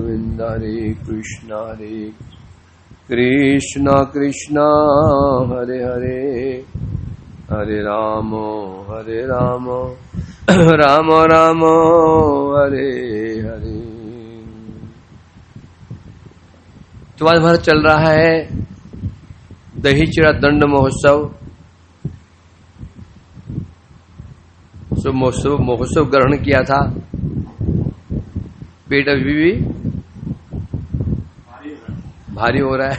गोविंद हरे कृष्ण कृष्ण हरे हरे, हरे राम राम राम हरे हरे। तो आज भर चल रहा है दही चिड़ा दंड महोत्सव। महोत्सव ग्रहण किया था। पेट अभी भी भारी हो रहा है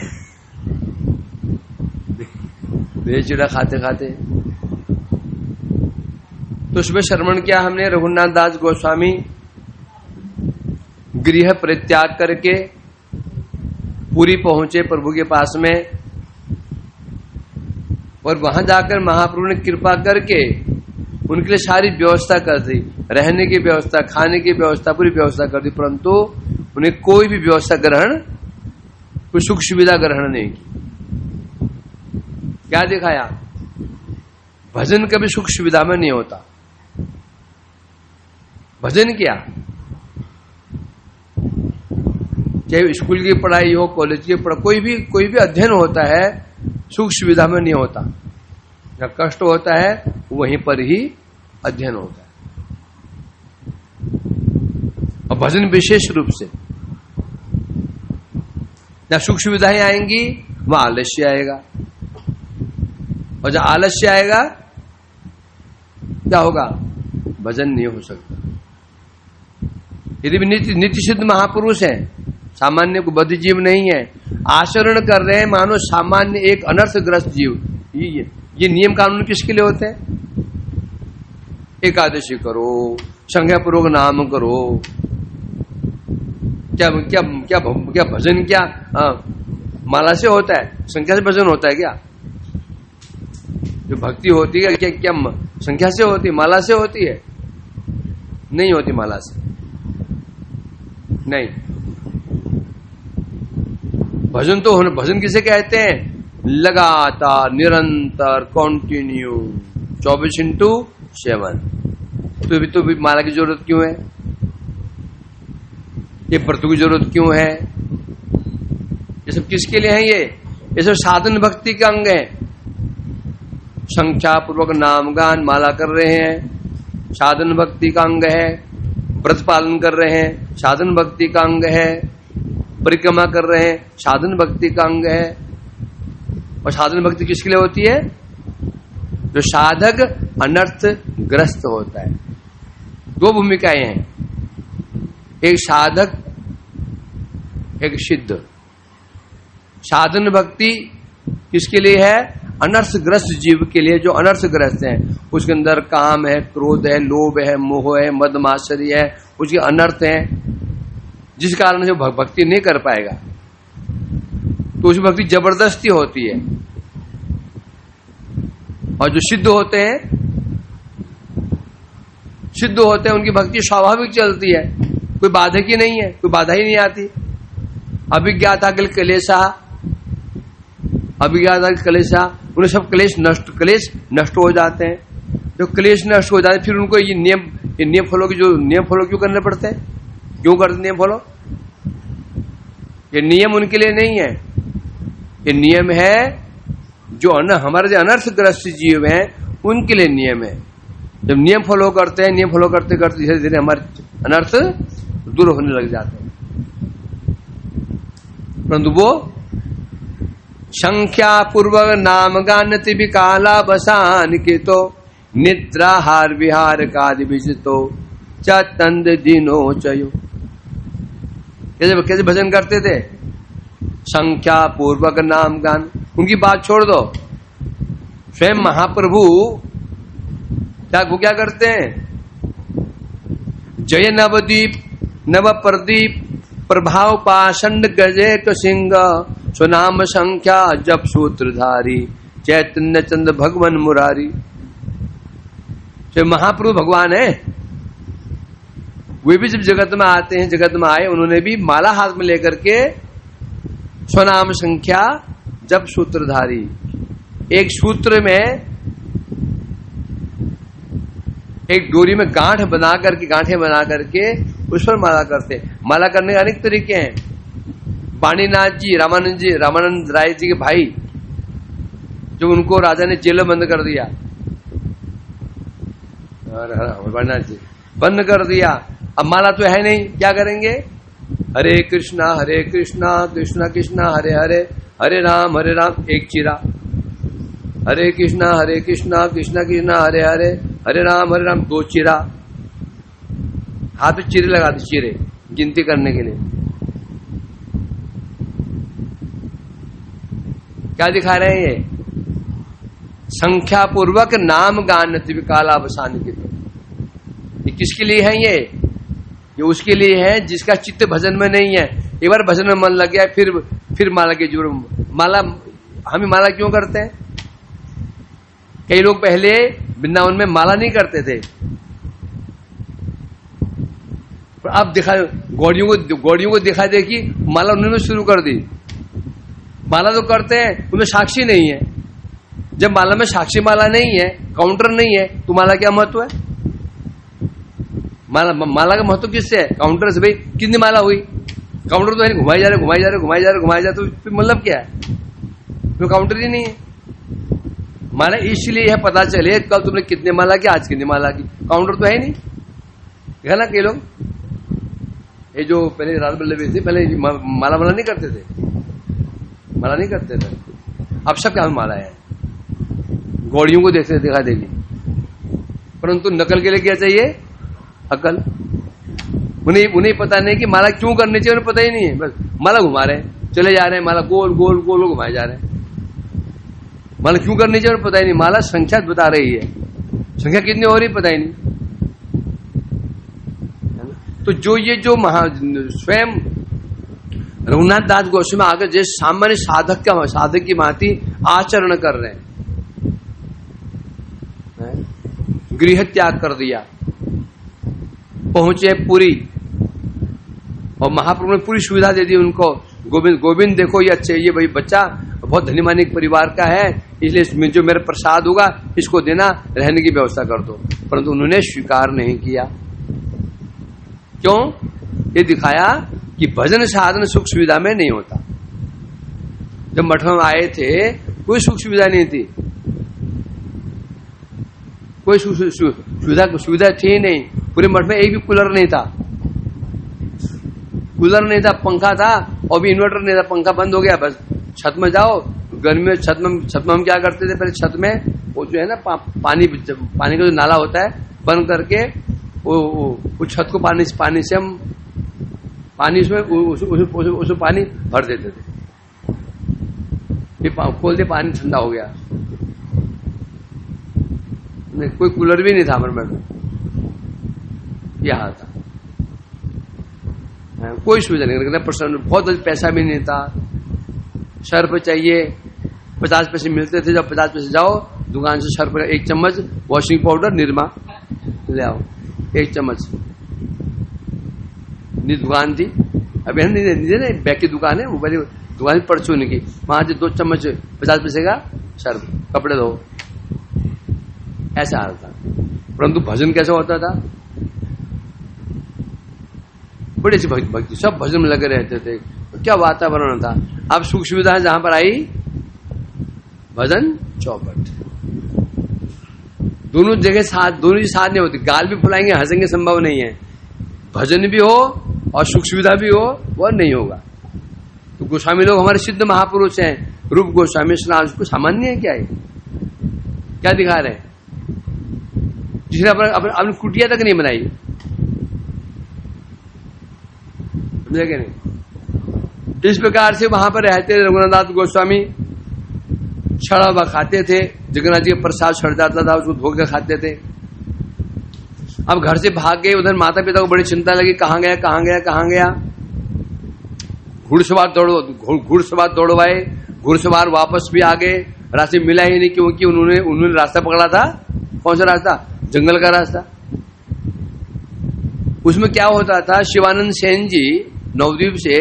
दही चिड़ा खाते खाते। तो उसमें श्रवण किया हमने रघुनाथ दास गोस्वामी गृह परित्याग करके पूरी पहुंचे प्रभु के पास में, और वहां जाकर महाप्रभु ने कृपा करके उनके लिए सारी व्यवस्था कर दी, रहने की व्यवस्था, खाने की व्यवस्था, पूरी व्यवस्था कर दी, परंतु उन्हें कोई भी व्यवस्था ग्रहण, कोई सुख सुविधा ग्रहण नहीं की। क्या दिखाया? भजन कभी सुख सुविधा में नहीं होता। भजन क्या, चाहे स्कूल की पढ़ाई हो, कॉलेज की पढ़ाई, कोई भी अध्ययन होता है सुख सुविधा में नहीं होता। जहाँ कष्ट होता है वहीं पर ही अध्ययन होता है। और भजन विशेष रूप से जहाँ सुख सुविधाएं आएंगी वहां आलस्य आएगा, और जहां आलस्य आएगा क्या होगा? भजन नहीं हो सकता। यदि भी नित्य सिद्ध महापुरुष है, सामान्य को बद्ध जीव नहीं है, आचरण कर रहे हैं मानो सामान्य एक अनर्थग्रस्त जीव। ये नियम कानून किसके लिए होते हैं? एकादशी करो, संज्ञा पूर्वक नाम करो, क्या क्या क्या क्या भजन क्या माला से होता है? संख्या से भजन होता है क्या? जो भक्ति होती है क्या क्या संख्या से होती है, माला से होती है? नहीं होती माला से, नहीं। भजन तो होने, भजन किसे कहते हैं? लगातार, निरंतर, कॉन्टिन्यू, 24/7। तो भी माला की जरूरत क्यों है? ये व्रतों की जरूरत क्यों है? ये सब किसके लिए है? ये सब साधन भक्ति का अंग है। संख्या पूर्वक नाम गान माला कर रहे हैं, साधन भक्ति का अंग है। व्रत पालन कर रहे हैं, साधन भक्ति का अंग है। परिक्रमा कर रहे हैं, साधन भक्ति का अंग है। और साधन भक्ति किसके लिए होती है? जो साधक अनर्थ ग्रस्त होता है। दो भूमिकाएं हैं, एक साधक, एक सिद्ध। साधन भक्ति किसके लिए है? अनर्थग्रस्त जीव के लिए, जो अनर्थग्रस्त है। उसके अंदर काम है, क्रोध है, लोभ है, मोह है, मदमात्सर्य है, उसके अनर्थ है, जिस कारण से भक्ति नहीं कर पाएगा। तो उसकी भक्ति जबरदस्ती होती है। और जो सिद्ध होते हैं, उनकी भक्ति स्वाभाविक चलती है, कोई बाधक ही नहीं है, कोई बाधा ही नहीं आती। अभिज्ञाता क्लेशा, उन्हें सब क्लेश नष्ट हो जाते हैं। जो क्लेश नष्ट हो जाते हैं, फिर उनको ये नियम फॉलो क्यों करने पड़ते हैं? क्यों करते नियम फॉलो? ये नियम उनके लिए नहीं है, ये नियम है जो हमारे जो अनर्थग्रस्त जीव हैं उनके लिए नियम है। जब नियम फॉलो करते हैं, नियम फॉलो करते करते धीरे धीरे हमारे अनर्थ दूर होने लग जाते हैं। परंतु वो संख्या पूर्वक नाम गानति विकाला बसान के तो निद्राहार विहार कादि विजितो चंद दिनो चयो। कैसे भजन करते थे? संख्या पूर्वक नाम गान। उनकी बात छोड़ दो, स्वयं महाप्रभु क्या करते हैं? जय नवदीप नव प्रदीप प्रभाव पाषंड गजे तो सिंह सुनाम संख्या जप सूत्रधारी चैतन्य चंद भगवान मुरारी। महाप्रभु भगवान है, वे भी जब जगत में आते हैं, जगत में आए, उन्होंने भी माला हाथ में लेकर के स्वनाम संख्या जप सूत्रधारी, एक सूत्र में एक डोरी में गांठें बना करके उस पर माला करते। माला करने के अनेक तरीके हैं। वाणीनाथ जी, रामानंद राय जी के भाई, जो उनको राजा ने जेल में बंद कर दिया, वाणीनाथ जी बंद कर दिया। अब माला तो है नहीं, क्या करेंगे? हरे कृष्णा कृष्णा कृष्णा हरे हरे, हरे राम एक चीरा, हरे कृष्णा कृष्णा कृष्णा हरे हरे, हरे राम दो चीरा। हाथ पे चीरे लगा दे, चीरे गिनती करने के लिए। क्या दिखा रहे हैं? ये संख्या पूर्वक नाम गान विकालावसान के। ये किसके लिए है? ये उसके लिए है जिसका चित्त भजन में नहीं है। एक बार भजन में मन लग गया, फिर माला की जरूरत। माला हम माला क्यों करते हैं? कई लोग पहले वृंदावन में माला नहीं करते थे, अब दिखा गौड़ियों को दिखा दे कि माला उन्होंने शुरू कर दी। माला तो करते हैं, उनमें साक्षी नहीं है। जब माला में साक्षी माला नहीं है, काउंटर नहीं है, तो माला क्या महत्व है? माला का महत्व किससे है? काउंटर से। भाई कितनी माला हुई? काउंटर तो है नहीं, घुमाई जा रहे, तो फिर मतलब क्या है? तो काउंटर ही नहीं है। माला इसलिए है पता चले कल तुमने कितने माला की, आज कितनी माला की। काउंटर तो है नहीं। देखा ना, कई लोग ये जो पहले राधा वल्लभी थे, पहले माला नहीं करते थे, माला नहीं करते थे। अब सब क्या माला है, गौड़ियों को देखते दिखा देगी। परंतु नकल के लिए क्या चाहिए? अकल। उन्हें पता नहीं कि माला क्यों करनी चाहिए, उन्हें पता ही नहीं है। बस माला घुमा रहे हैं, चले जा रहे हैं, माला गोल गोल गोल घुमाए जा रहे हैं। माला क्यों करनी चाहिए उन्हें पता ही नहीं। माला संख्या बता रही है, संख्या कितनी हो रही पता ही नहीं। तो जो स्वयं रघुनाथ दास गोस्वामी आगे जैसे सामान्य साधक की भांति आचरण कर रहे हैं, गृह त्याग कर दिया, पहुंचे पुरी, और महाप्रभु ने पूरी सुविधा दे दी उनको। गोविंद देखो ये अच्छे, ये भाई बच्चा बहुत धनीमानी परिवार का है, इसलिए जो मेरा प्रसाद होगा इसको देना, रहने की व्यवस्था कर दो। परंतु उन्होंने स्वीकार नहीं किया। क्यों? ये दिखाया कि भजन साधन सुख सुविधा में नहीं होता। जब मठ में आए थे कोई सुख सुविधा नहीं थी, कोई सुविधा थी नहीं। पूरे मठ में एक भी कूलर नहीं था, पंखा था, और भी इन्वर्टर नहीं था। पंखा बंद हो गया, बस छत में जाओ। गर्मी में छत में हम क्या करते थे? पहले छत में वो जो है ना पानी का जो नाला होता है, बंद करके वो छत को पानी से हम उसमें पानी भर देते थे। खोल दे, पानी ठंडा हो गया। कोई कूलर भी नहीं था हमारे में, यह था। कोई सुविधा नहीं, बहुत पैसा भी नहीं था। सर पे चाहिए 50 पैसे मिलते थे, जब 50 पैसे जाओ दुकान से सर पर 1 चम्मच वॉशिंग पाउडर निरमा ले आओ, 1 चम्मच। दुकान थी, अभी नहीं बैग की दुकान है, वो बड़ी दुकान परचून की, वहां से 2 चम्मच 50 पैसे का सर, कपड़े धो, ऐसा हाल था। परंतु भजन कैसा होता था? बड़ी सी भक्ति, सब भजन में लगे रहते थे। तो क्या वातावरण था। अब सुख सुविधा जहां पर आई, भजन चौपट। दोनों जगह साथ, दोनों ही साथ नहीं होती। गाल भी फुलाएंगे, हंसेंगे, संभव नहीं है। भजन भी हो और सुख सुविधा भी हो, वह नहीं होगा। तो गोस्वामी लोग हमारे सिद्ध महापुरुष हैं। रूप गोस्वामी को सामान्य है क्या है? क्या दिखा रहे हैं? जिसने अपनी कुटिया तक नहीं बनाई, समझे नहीं? इस प्रकार से वहां पर रहते रघुनाथ गोस्वामी। छड़ा खाते थे, जगन्नाथ जी का प्रसाद छड़ जाता था, उसको धो के खाते थे। अब घर से भाग गए, उधर माता पिता को बड़ी चिंता लगी, कहाँ गया। घुड़सवार दौड़वाए, घुड़सवार वापस भी आ गए, रास्ते मिला ही नहीं, क्योंकि उन्होंने रास्ता पकड़ा था। कौन सा रास्ता? जंगल का रास्ता। उसमें क्या होता था, शिवानंद सेन जी नवद्वीप से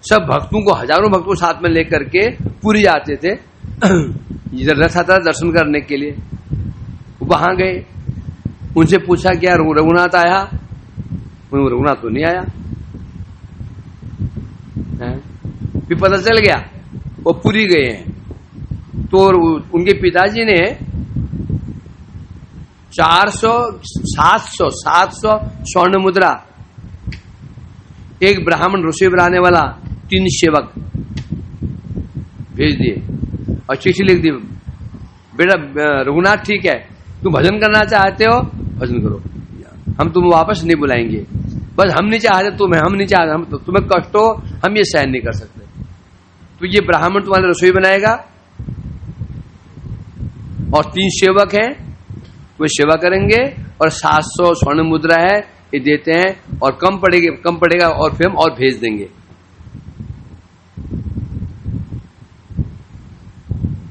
सब भक्तों को, हजारों भक्तों को साथ में लेकर के पुरी आते थे रथ यात्रा दर्शन करने के लिए। वहां गए, उनसे पूछा क्या रघुनाथ आया? रघुनाथ तो नहीं आया। फिर पता चल गया वो पुरी गए हैं। तो उनके पिताजी ने 700 स्वर्ण मुद्रा, एक ब्राह्मण रसोई बनाने वाला, 3 सेवक भेज दिए और चिट्ठी लिख दी, बेटा रघुनाथ ठीक है, तुम भजन करना चाहते हो भजन करो, हम तुम्हें वापस नहीं बुलाएंगे, बस हम नहीं चाहते तुम्हें, हम नहीं चाहते, हम तुम्हें कष्ट हो, हम ये सहन नहीं कर सकते। तो ये ब्राह्मण तुम्हारे रसोई बनाएगा और 3 सेवक हैं, वो सेवा करेंगे और 700 स्वर्ण मुद्रा है ये देते हैं, और कम पड़ेगा और फिर हम और भेज देंगे।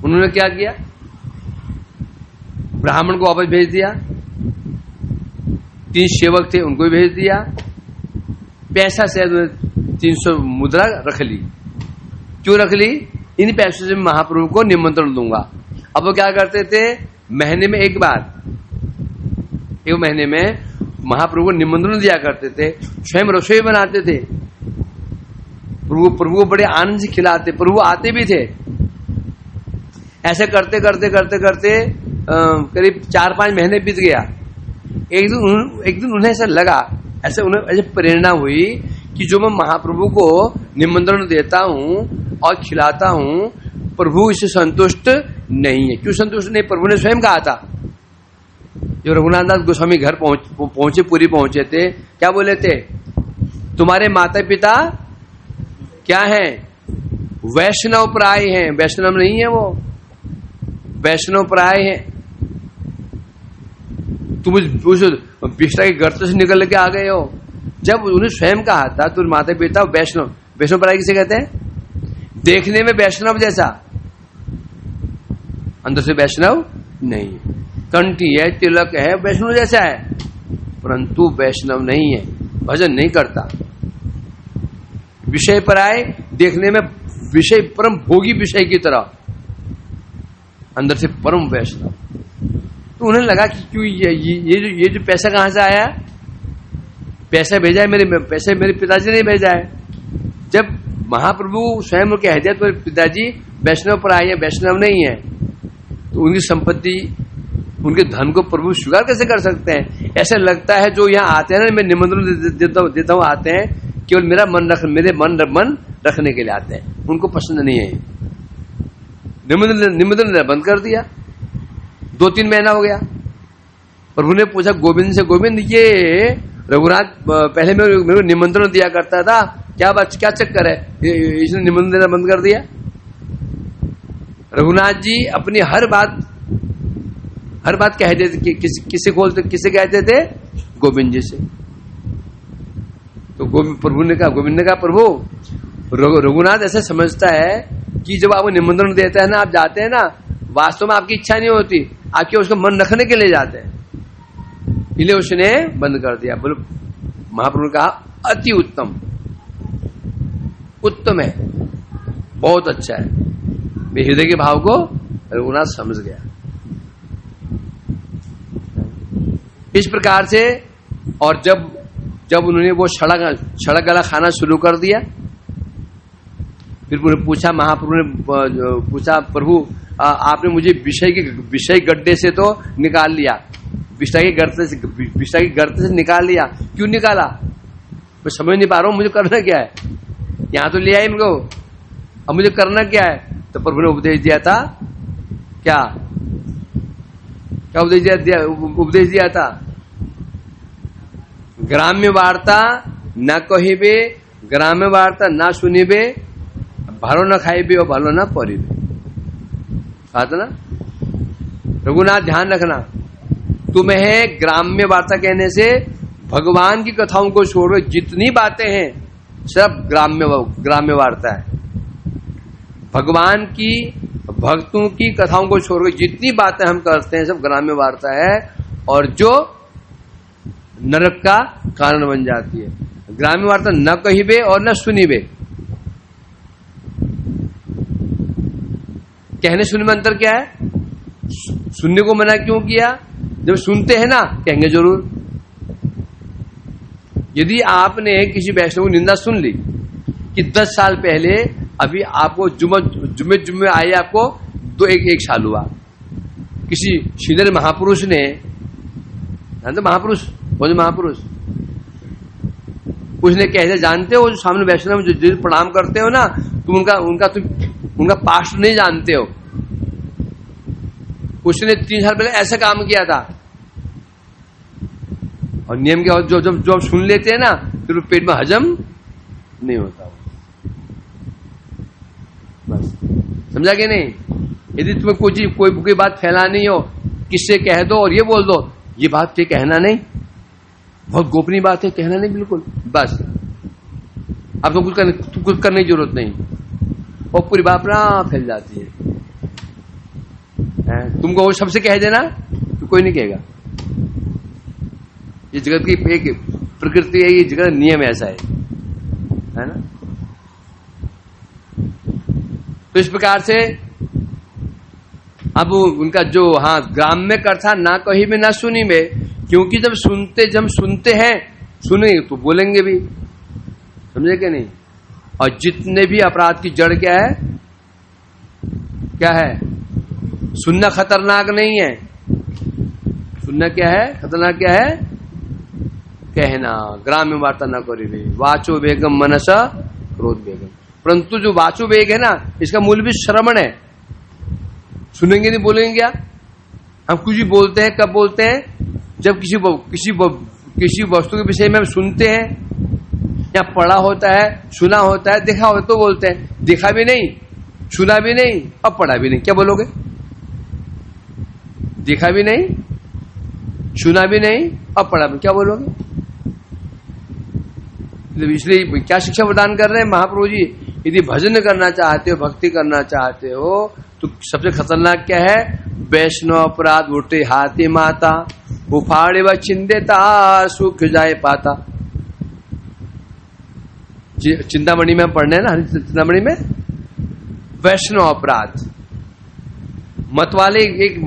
उन्होंने क्या किया, ब्राह्मण को वापस भेज दिया, 3 सेवक थे उनको भी भेज दिया, पैसा से 300 मुद्रा रख ली। क्यों रख ली, इन पैसों से महाप्रभु को निमंत्रण दूंगा। अब वो क्या करते थे, महीने में एक महीने में महाप्रभु को निमंत्रण दिया करते थे, स्वयं रसोई बनाते थे, प्रभु को बड़े आनंद से खिलाते, प्रभु आते भी थे। ऐसे करते करीब 4-5 महीने बीत गया। एक दिन उन्हें ऐसा लगा, उन्हें ऐसे प्रेरणा हुई कि जो मैं महाप्रभु को निमंत्रण देता हूं और खिलाता हूं, प्रभु इससे संतुष्ट नहीं है। क्यों संतुष्ट नहीं, प्रभु ने स्वयं कहा था। जो रघुनाथ दास गोस्वामी घर पहुंचे, पूरी पहुंचे थे, क्या बोले थे, तुम्हारे माता पिता क्या हैं, वैष्णव प्राय हैं। वैष्णव नहीं है वो, वैष्णव प्राय है। तुम उस बिष्टा के गर्त से निकल के आ गए हो। जब उन्हें स्वयं कहा था तो माता पिता वैष्णव प्राय किसे कहते हैं, देखने में वैष्णव जैसा, अंदर से वैष्णव नहीं है, कंठी है, तिलक है, वैष्णव जैसा है, परंतु वैष्णव नहीं है, भजन नहीं करता। विषय पर आए, देखने में विषय परम भोगी विषय की तरह, अंदर से परम वैष्णव। तो उन्हें लगा कि क्यों ये जो पैसा कहां से आया, पैसा भेजा है पैसे मेरे पिताजी ने भेजा है। जब महाप्रभु स्वयं के हृदय तो पिताजी वैष्णव पर आए, वैष्णव नहीं है, तो उनकी संपत्ति, उनके धन को प्रभु स्वीकार कैसे कर सकते हैं। ऐसा लगता है जो यहाँ आते हैं ना, मैं निमंत्रण देता हूँ, आते हैं केवल मेरे मन रखने के लिए आते हैं, उनको पसंद नहीं है। निमंत्रण बंद कर दिया, 2-3 महीना हो गया। प्रभु ने पूछा गोविंद से, गोविंद ये रघुनाथ पहले मेरे को निमंत्रण दिया करता था, क्या बात, क्या चक्कर है, इसने निमंत्रण देना बंद कर दिया। रघुनाथ जी अपनी हर बात कहते थे, किसे कहते थे, गोविंद जी से। तो गोविंद ने कहा प्रभु रघुनाथ ऐसा समझता है कि जब आपको निमंत्रण देता है ना, आप जाते हैं ना, वास्तव में आपकी इच्छा नहीं होती, आपके उसका मन रखने के लिए जाते हैं, इसलिए उसने बंद कर दिया। बोलो, महाप्रभु ने कहा अति उत्तम है, बहुत अच्छा है। मेरे हृदय के भाव को रघुनाथ समझ गया। इस प्रकार से, और जब उन्होंने वो सड़क गला खाना शुरू कर दिया, फिर पूछा, महाप्रभु ने पूछा, प्रभु आपने मुझे विषय गड्ढे से तो निकाल लिया, विष्टा के गर्त से निकाल लिया, क्यों निकाला, मैं समझ नहीं पा रहा हूं, मुझे करना क्या है, यहां तो ले आए इनको, अब मुझे करना क्या है। तो प्रभु ने उपदेश दिया था, क्या उपदेश दिया था, ग्राम्य वार्ता न कहिबे, ग्राम्य वार्ता न सुनिबे, भालो न खाइबे और भालो न पढ़िबे। कहा था ना, रघुनाथ ध्यान रखना, तुम्हें ग्राम्य वार्ता कहने से भगवान की कथाओं को छोड़ो, जितनी बातें हैं सब ग्राम्य वार्ता है। भगवान की, भक्तों की कथाओं को छोड़कर जितनी बातें हम करते हैं सब ग्राम्य वार्ता है, और जो नरक का कारण बन जाती है। ग्राम्य वार्ता न कहिबे और न सुनिबे। कहने सुनने में अंतर क्या है, सुनने को मना क्यों किया, जब सुनते हैं ना कहेंगे जरूर, यदि आपने किसी वैष्णव की निंदा सुन ली कि 10 साल पहले अभी आपको जुम्मे आए, आपको एक साल हुआ, किसी श्रीधर महापुरुष ने, जानते महापुरुष, कौन महापुरुष, उसने कैसे जानते हो, जो सामने वैष्णव जो प्रणाम करते हो ना, तुम उनका पास्ट नहीं जानते हो। उसने 3 साल पहले ऐसा काम किया था, और नियम क्या हो, जो सुन लेते हैं ना, फिर पेट में हजम नहीं होता। बस समझा कि नहीं? यदि तुम्हें कोई बात फैलानी हो, किससे कह दो और ये बोल दो, ये बात के कहना नहीं, बहुत गोपनीय बात है, कहना नहीं बिल्कुल, बस अब तो कुछ करने की जरूरत नहीं, और पूरी बात ना फैल जाती है। तुमको वो सबसे कह देना तो कोई नहीं कहेगा। ये जगत की एक प्रकृति है, ये जगत नियम ऐसा है ना। तो इस प्रकार से अब उनका जो ग्राम्य कथा ना कहीं में ना सुनी में, क्योंकि जब सुनते हैं, सुनेंगे तो बोलेंगे भी, समझे कि नहीं? और जितने भी अपराध की जड़ क्या है? सुनना खतरनाक नहीं है। सुनना क्या है? खतरनाक क्या है? कहना। ग्राम्य वार्ता न करी रे, वाचो वेगम मनस क्रोध वेगम। परंतु जो वाचो वेग है ना, इसका मूल भी श्रवण है। सुनेंगे नहीं, बोलेंगे क्या? हम कुछ भी बोलते हैं, कब बोलते हैं? जब किसी वस्तु के विषय में हम सुनते हैं, या पढ़ा होता है, सुना होता है, देखा हो तो बोलते हैं। देखा भी नहीं, सुना भी नहीं और पढ़ा भी नहीं, क्या बोलोगे? देखा भी नहीं, सुना भी नहीं और पढ़ा भी, क्या बोलोगे? इसलिए क्या शिक्षा प्रदान कर रहे हैं महाप्रभु जी? यदि भजन करना चाहते हो, भक्ति करना चाहते हो, तो सबसे खतरनाक क्या है? वैष्णव अपराध उठे हाथी माता, उफाड़े व चिंदेता सुख जाए पाता। चिंतामणि में पढ़ने ना, चिंतामणि में वैष्णव अपराध, मत वाले एक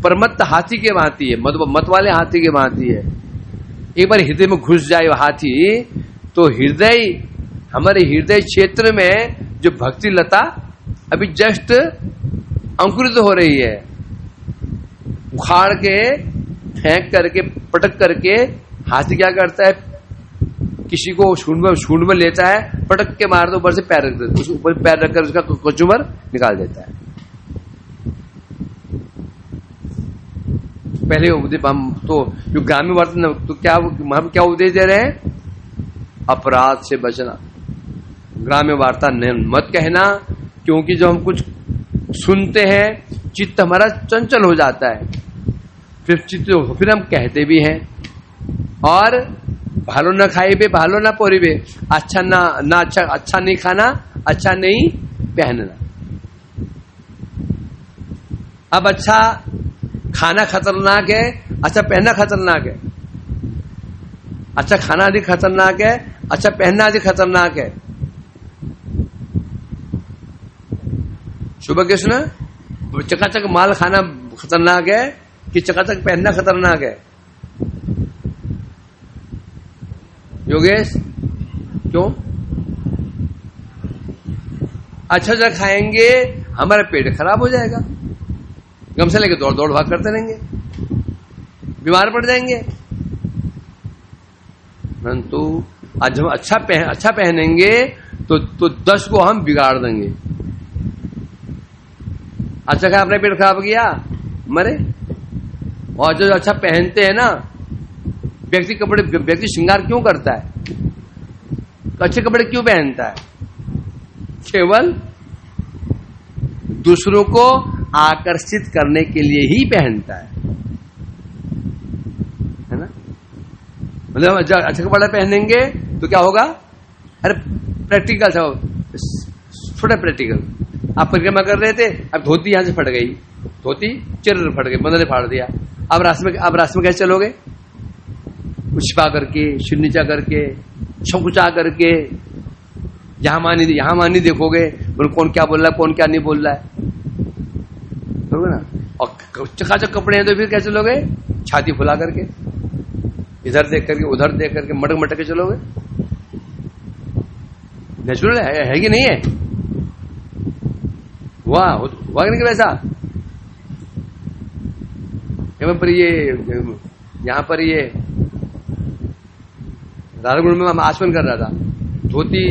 परमत्त हाथी के भांति है, मत वाले हाथी के भांति है। एक बार हृदय में घुस जाए वो हाथी, तो हमारे हृदय क्षेत्र में जो भक्ति लता अभी जस्ट अंकुरित हो रही है, उखाड़ के, फेंक करके, पटक करके हाथी क्या करता है? किसी को सूंड में लेता है, पटक के मार दो, ऊपर से पैर रख देता है, ऊपर पैर रखकर उसका कचूमर निकाल देता है। पहले हम तो जो ग्रामीण वर्तन, तो क्या हम क्या उपदेश दे रहे हैं? अपराध से बचना, ग्राम्य वार्ता मत कहना, क्योंकि जब हम कुछ सुनते हैं चित्त हमारा चंचल हो जाता है, फिर हम कहते भी हैं। और भालो न खाई बे, भालो न पोरी बे, अच्छा नहीं खाना, अच्छा नहीं पहनना। अब अच्छा खाना खतरनाक है, अच्छा पहनना खतरनाक है। अच्छा खाना अधिक खतरनाक है, अच्छा पहनना अधिक खतरनाक है। सुबह के सुना, चकाचक माल खाना खतरनाक है कि चकाचक पहनना खतरनाक है? योगेश, क्यों? अच्छा खाएंगे हमारा पेट खराब हो जाएगा, गम से लेके दौड़ भाग करते रहेंगे, बीमार पड़ जाएंगे। परंतु आज हम अच्छा पहनेंगे तो 10 को हम बिगाड़ देंगे। अच्छा खा, अपने पेट खराब किया, मरे। और जो अच्छा पहनते हैं ना, व्यक्ति श्रृंगार क्यों करता है? अच्छे कपड़े क्यों पहनता है? केवल दूसरों को आकर्षित करने के लिए ही पहनता है ना? मतलब अच्छा कपड़ा पहनेंगे तो क्या होगा? अरे प्रैक्टिकल था, थोड़ा प्रैक्टिकल। आप परिक्रमा कर रहे थे, अब धोती यहां से फट गई, धोती चिर फट गई, बंदर ने फाड़ दिया। अब रास्ते में कैसे चलोगे? छिपा करके, सिर नीचा करके, संकुचा करके, यहां मानी देखोगे, कौन क्या बोल रहा है, कौन क्या नहीं बोल रहा है, ना? और चकाचक कपड़े हैं तो फिर कैसे चलोगे? छाती फुला करके, इधर देख करके उधर देख करके मटक मटक के चलोगे? नेचुरल है कि नहीं है? वाह नहीं वैसा। पर यहाँ पर ये राधागुण में आसमन कर रहा था, धोती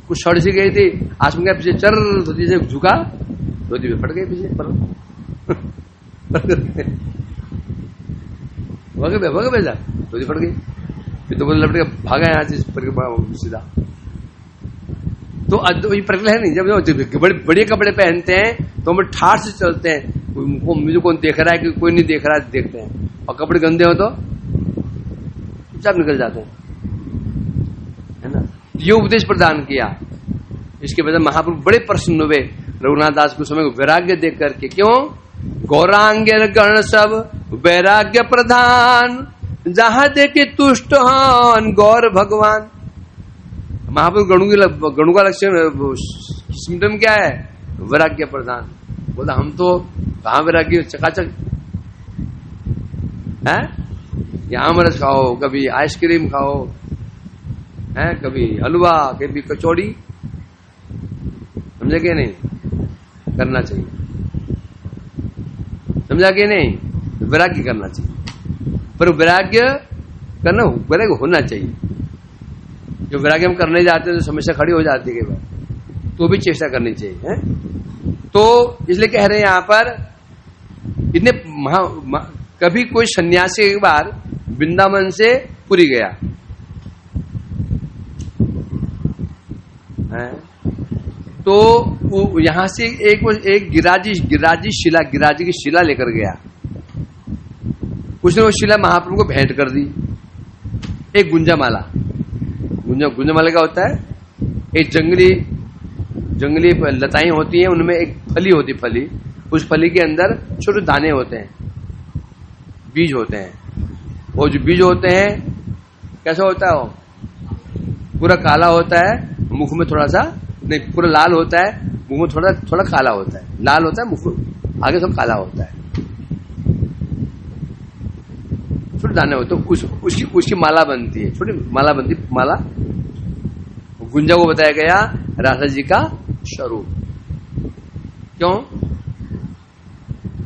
कुछ सड़ सी गई थी, आसमन के पीछे चर धोती से झुका, धोती में फट गई पीछे पर भागे भेजा, धोती फट गई। फिर तो बोले लपट के भागा यहाँ से सीधा। तो ये प्रकट है नहीं, जब बड़े कपड़े पहनते हैं तो हम ठाठ से चलते हैं, मुझे कौन देख रहा है कि कोई नहीं देख रहा है, देखते हैं। और कपड़े गंदे हो तो चुपचाप निकल जाते हैं, है ना। ये उपदेश प्रदान किया। इसके बाद महाप्रभु बड़े प्रसन्न हुए रघुनाथ दास गोस्वामी को वैराग्य देख करके। क्यों? गौरांग गण सब वैराग्य प्रधान, जहां देखे तुष्ट हन गौर भगवान। महाप्रभु गणु का लक्षण सिम्टम क्या है? वैराग्य प्रधान। बोला हम तो कहां वैराग्य, चकाचक है। यहाँ अमरस खाओ, कभी आइसक्रीम खाओ, है कभी हलवा, कभी कचौड़ी, समझा कि नहीं? करना चाहिए, समझा कि नहीं? वैराग्य करना चाहिए, पर वैराग्य करना, वैराग्य होना चाहिए। जो वैराग्य हम करने जाते हैं तो समस्या खड़ी हो जाती है कई बार, तो भी चेष्टा करनी चाहिए, है? तो इसलिए कह रहे हैं यहां पर इतने कभी कोई सन्यासी एक बार वृंदावन से पुरी गया है, तो यहां से एक गिराजी की शिला लेकर गया। उसने वो शिला महाप्रभु को भेंट कर दी, एक गुंजामाला। गुंजामाला क्या होता है? एक जंगली लताएं होती हैं, उनमें एक फली होती, फली, उस फली के अंदर छोटे दाने होते हैं, बीज होते हैं। वो जो बीज होते हैं कैसा होता है? वो पूरा काला होता है, मुख में थोड़ा सा नहीं, पूरा लाल होता है, मुंह में थोड़ा काला होता है, लाल होता है, मुख आगे सब काला होता है, छोटे दाने होते हैं। उसकी माला बनती है, छोटी माला बनती, माला गुंजा को बताया गया राधा जी का स्वरूप। क्यों?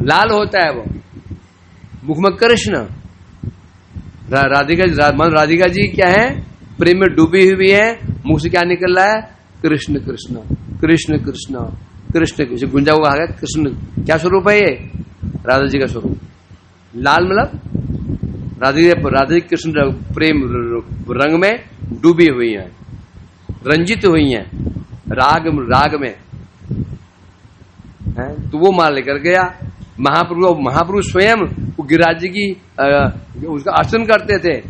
लाल होता है वो, मुख में कृष्ण। राधिका जी क्या है? प्रेम में डूबी हुई है, मुख से क्या निकल रहा है? कृष्ण कृष्ण कृष्ण कृष्ण कृष्ण कृष्ण। गुंजा को कहा गया कृष्ण। क्या स्वरूप है ये? राधा जी का स्वरूप। लाल मतलब राधा जी कृष्ण प्रेम रंग में डूबी हुई है, रंजित हुई हैं, राग में है। तो वो माल लेकर गया महाप्रभु स्वयं वो गिरिराज जी की उसका अर्चन करते थे।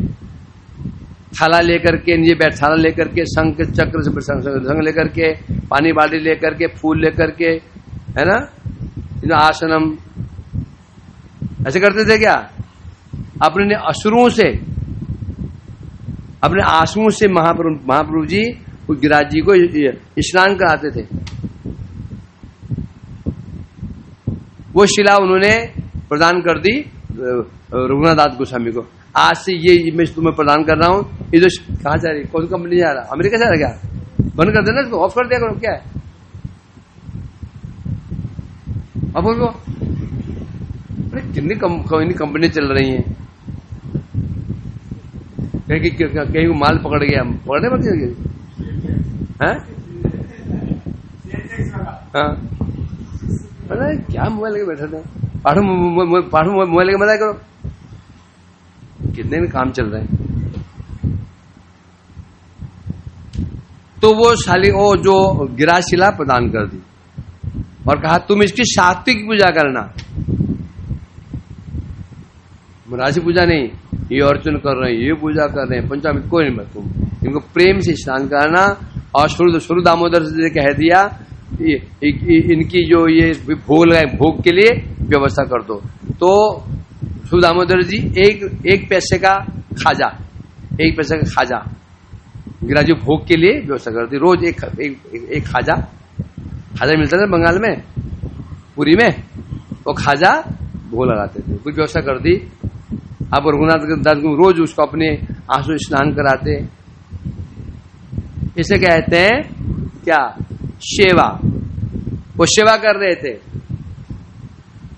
थाला लेकर के, नीचे बैठ थाला लेकर के, शंख चक्र संग लेकर के, पानी बाल्टी लेकर के, फूल लेकर के, है ना, आसनम ऐसे करते थे। क्या? अपने अश्रुओं से, अपने आंसुओं से महाप्रभु जी गिरिराज जी को स्नान कराते थे। वो शिला उन्होंने प्रदान कर दी रघुनाथ दास गोस्वामी को। आज से ये इमेज तुम्हें प्रदान कर रहा हूं। ये जो कहां जा रही, कौन सी कंपनी जा रहा? अमेरिका जा रहा क्या? बंद कर देना इसको, ऑफ कर दिया करो। क्या है अब उनको? अरे कितनी कंपनी चल रही हैं, कहीं को माल पकड़ गया, पकड़ने मत हैं? हाँ, पता है क्या मोबाइल लेके बैठे थे? पाठो मोबाइल लेके मजा करो। कितने में काम चल रहे हैं। तो वो जो गिरिराज शिला प्रदान कर दी और कहा तुम इसकी सात्विक पूजा करना, राशि पूजा नहीं, ये अर्चन कर रहे हैं, ये पूजा कर रहे हैं, पंचामृत कोई नहीं, तुम इनको प्रेम से स्नान करना। और शुरू दामोदर से कह दिया इनकी जो ये भोग लगाए, भोग के लिए व्यवस्था कर दो। तो शुरू दामोदर जी एक पैसे का खाजा, गिरिराज जी भोग के लिए व्यवस्था करती। रोज एक खाजा मिलता था बंगाल में, पुरी में, वो खाजा भोग लगाते थे, कुछ व्यवस्था कर दी। आप रघुनाथ दास को रोज उसको अपने आंसू स्नान कराते। इसे कहते हैं क्या? सेवा। वो सेवा कर रहे थे।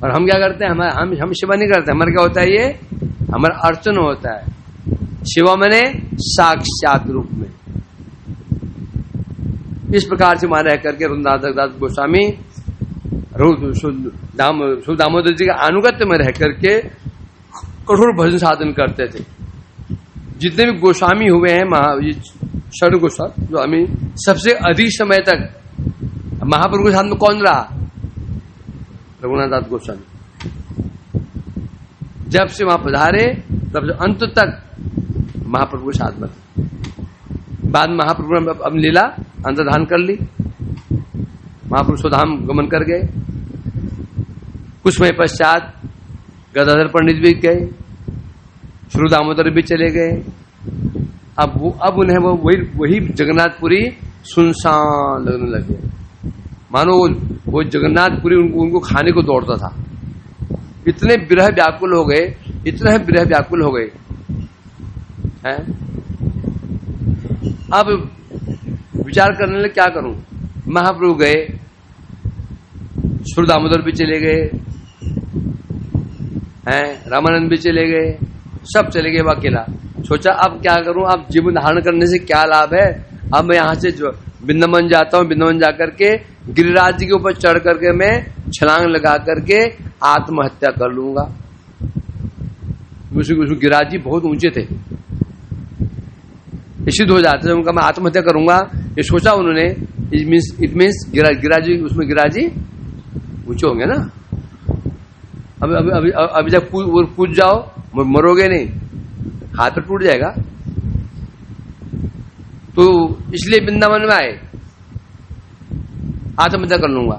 और हम क्या करते हैं? हम सेवा नहीं करते। हमारा क्या होता है? ये हमारा अर्चन होता है। सेवा मैंने साक्षात रूप में। इस प्रकार से वहां रह करके रघुनाथ दास गोस्वामी दामोदर जी के अनुगत्य में रह करके कठोर भजन साधन करते थे। जितने भी गोस्वामी हुए हैं शरण गोस्वामी, सबसे अधिक समय तक महाप्रभु के साथ में कौन रहा? रघुनाथ दास गोस्वामी। जब से वहां पधारे तब से अंत तक महाप्रभु के साथ में। बाद में महाप्रभु ने अब लीला अंतर्धान कर ली। महाप्रभु स्वधाम गमन कर गए। कुछ समय पश्चात गदाधर पंडित भी गए, श्री दामोदर भी चले गए। अब उन्हें वही जगन्नाथपुरी सुनसान लगने लगे। मानो वो जगन्नाथपुरी उनको खाने को दौड़ता था। इतने विरह व्याकुल हो गए, इतने विरह व्याकुल हो गए हैं। अब विचार करने लगे क्या करूं। महाप्रभु गए, श्री दामोदर भी चले गए हैं, रामानंद भी चले गए, सब चले गए। अकेला सोचा अब क्या करूं, अब जीवन धारण करने से क्या लाभ है। अब मैं यहां से वृंदावन जाता हूं, वृंदावन जाकर के गिरिराज जी के ऊपर चढ़ करके मैं छलांग लगा करके आत्महत्या कर लूंगा। गिरिराज जी बहुत ऊंचे थे, सिद्ध हो जाते थे। उनका मैं आत्महत्या करूंगा ये सोचा उन्होंने। इट मीन्स गिरिराज जी, उसमें गिरिराज जी ऊंचे होंगे ना। अभी जब कूद जाओ मरोगे नहीं, हाथ पर टूट जाएगा। तो इसलिए वृंदावन में आए, आत्महत्या कर लूंगा।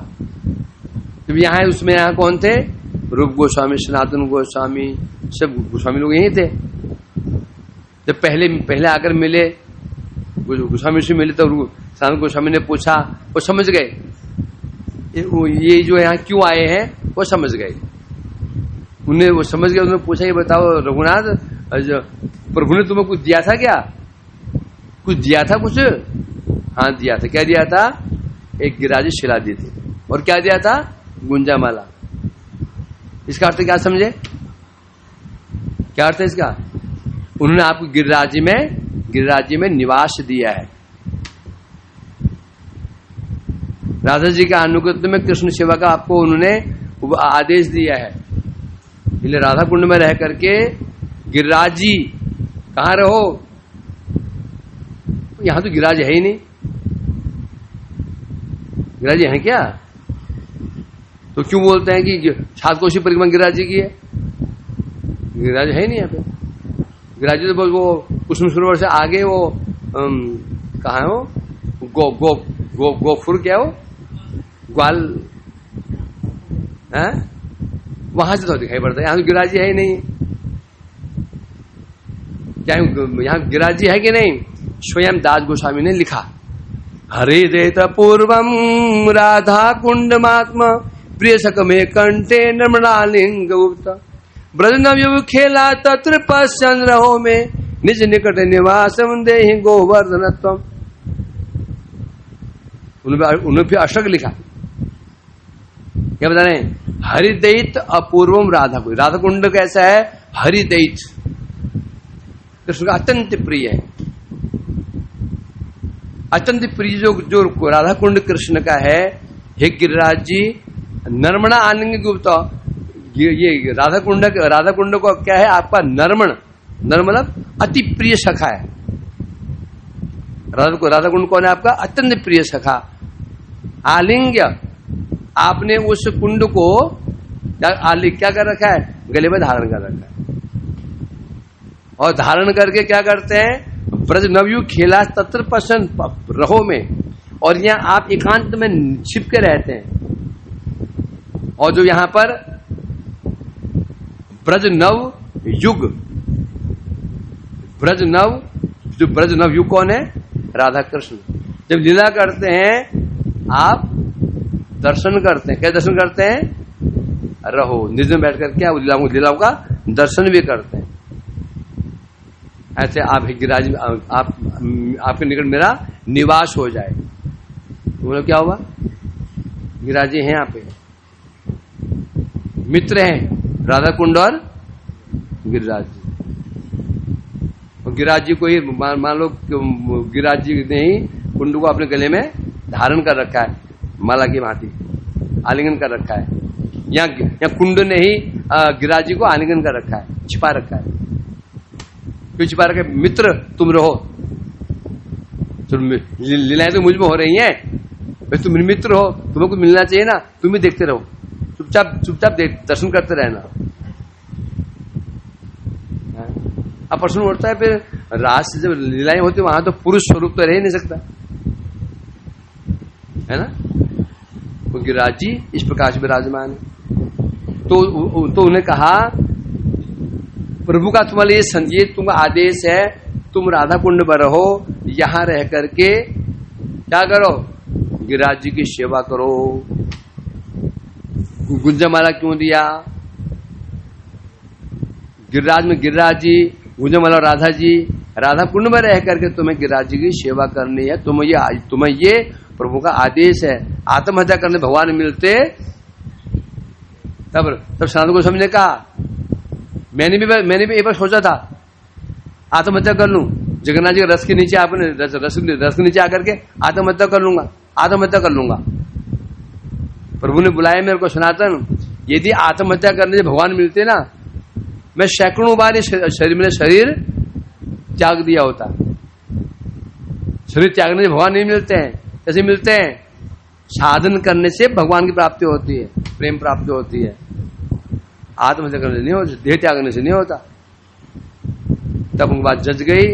जब यहाँ है उसमें यहाँ कौन थे? रूप गोस्वामी, सनातन गोस्वामी, सब गोस्वामी लोग यही थे। जब पहले आकर मिले, गोस्वामी से मिले तो सनातन गोस्वामी ने पूछा, वो समझ गए ये जो यहाँ क्यों आए हैं, वो समझ गए। वो समझ गए। उन्होंने पूछा, ये बताओ रघुनाथ, प्रभु ने तुम्हें कुछ दिया था क्या? कुछ दिया था कुछ? हाँ दिया था। क्या दिया था? एक गिरिराज शिला दी थी। और क्या दिया था? गुंजा माला। इसका अर्थ क्या समझे? क्या अर्थ है इसका? उन्होंने आपको गिरिराज में निवास दिया है। राधा जी के अनुगत्य में कृष्ण सेवा का आपको उन्होंने आदेश दिया है। इसलिए राधा कुंड में रह करके गिरिराज जी कहाँ रहो? यहां तो गिरिराज है ही नहीं। गिरिराज जी है क्या? तो क्यों बोलते हैं कि सात कोशी परिक्रमा गिरिराज जी की है? गिरिराज है ही नहीं यहाँ पे। गिरिराज जी तो वो कुसुम सरोवर से आगे वो कहाँ है? वो गोखुर क्या हो, ग्वाल है, वहां से तो दिखाई पड़ता है। यहाँ तो गिरिराज जी है ही नहीं। क्या यहाँ गिरिराज जी है कि नहीं? स्वयं दास गोस्वामी ने लिखा, हरे देत पूर्वम राधा कुंड महात्मा प्रिय सक में कंठे नमनालिंग गुप्ता ब्रज नव खेला तत्र पश्चन रहो में निज निकट निवास देहि गोवर्धनत्वम। उन्होंने फिर अष्टक लिखा। क्या बता रहे हैं? हरिदैत अपूर्वम राधा कुंड। राधा कुंड कैसा है? हरिदैत, कृष्ण का अत्यंत प्रिय है। अत्यंत प्रिय जो राधा कुंड कृष्ण का है। हे गिरिराज जी, नर्मणा आलिंग गुप्ता, ये राधा कुंड को क्या है? आपका नर्मण मतलब अति प्रिय सखा है। राधा कुंड कौन है? आपका अत्यंत प्रिय सखा। आलिंग्य, आपने उस कुंड को क्या कर रखा है? गले में धारण कर रखा है। और धारण करके क्या करते हैं? ब्रज नवयु खेला तत्र पसन रहो में। और यहाँ आप एकांत में छिप के रहते हैं। और जो यहां पर ब्रज नव युग, जो ब्रज नव युग कौन है? राधा कृष्ण। जब लीला करते हैं आप दर्शन करते हैं। क्या दर्शन करते हैं? रहो, निज में बैठ कर क्या लीलाओं का दर्शन भी करते हैं। ऐसे आप गिरिराज, आप आपके निकट मेरा निवास हो जाए। तो बोलो क्या हुआ? गिरिराज जी हैं यहाँ पे, मित्र हैं राधा कुंड और गिरिराज जी। और गिरिराज जी को ही मान लो गिरिराज जी ने ही कुंड को अपने गले में धारण कर रखा है, माला की भांति आलिंगन कर रखा है। या कुंड ने ही गिरिराज जी को आलिंगन कर रखा है, छिपा रखा है। क्यों छिपा रखा है? मित्र तुम रहो, लीलाएं तो मुझ में हो रही हैं, तुम मित्र हो, तुम्हें कुछ मिलना चाहिए ना, तुम भी देखते रहो, चुपचाप दर्शन करते रहना। अब प्रश्न उठता है फिर रास से जब लीलाएं होती वहां तो पुरुष स्वरूप तो रह ही नहीं सकता है ना। तो गिरिराज जी इस प्रकार से विराजमान है। तो उन्हें कहा प्रभु का तुम्हारे लिए संजीत तुमका आदेश है, तुम राधा कुंड में रहो, यहां रह करके क्या करो? गिरिराज जी की सेवा करो। गुंजमाला क्यों दिया? गिरिराज में गिरिराज जी, गुंजमाला राधा जी, राधा कुंड में रह करके तुम्हें गिरिराज जी की सेवा करनी है। तुम्हें ये प्रभु का आदेश है। आत्महत्या करने भगवान मिलते तब सनातन गोस्वामी ने कहा, मैंने भी एक बार सोचा था आत्महत्या कर लूं, जगन्नाथ जी के रस के नीचे, आपने रस के नीचे आकर के आत्महत्या कर लूंगा। प्रभु ने बुलाया मेरे को, सनातन यदि आत्महत्या करने से भगवान मिलते ना, मैं सैकड़ों बार शरीर त्याग दिया होता। शरीर त्यागने से भगवान नहीं मिलते हैं। कैसे मिलते हैं? साधन करने से भगवान की प्राप्ति होती है, प्रेम प्राप्ति होती है। आत्महत्या करने से नहीं होता, देह त्यागने से नहीं होता। तब उनकी बात जज गई,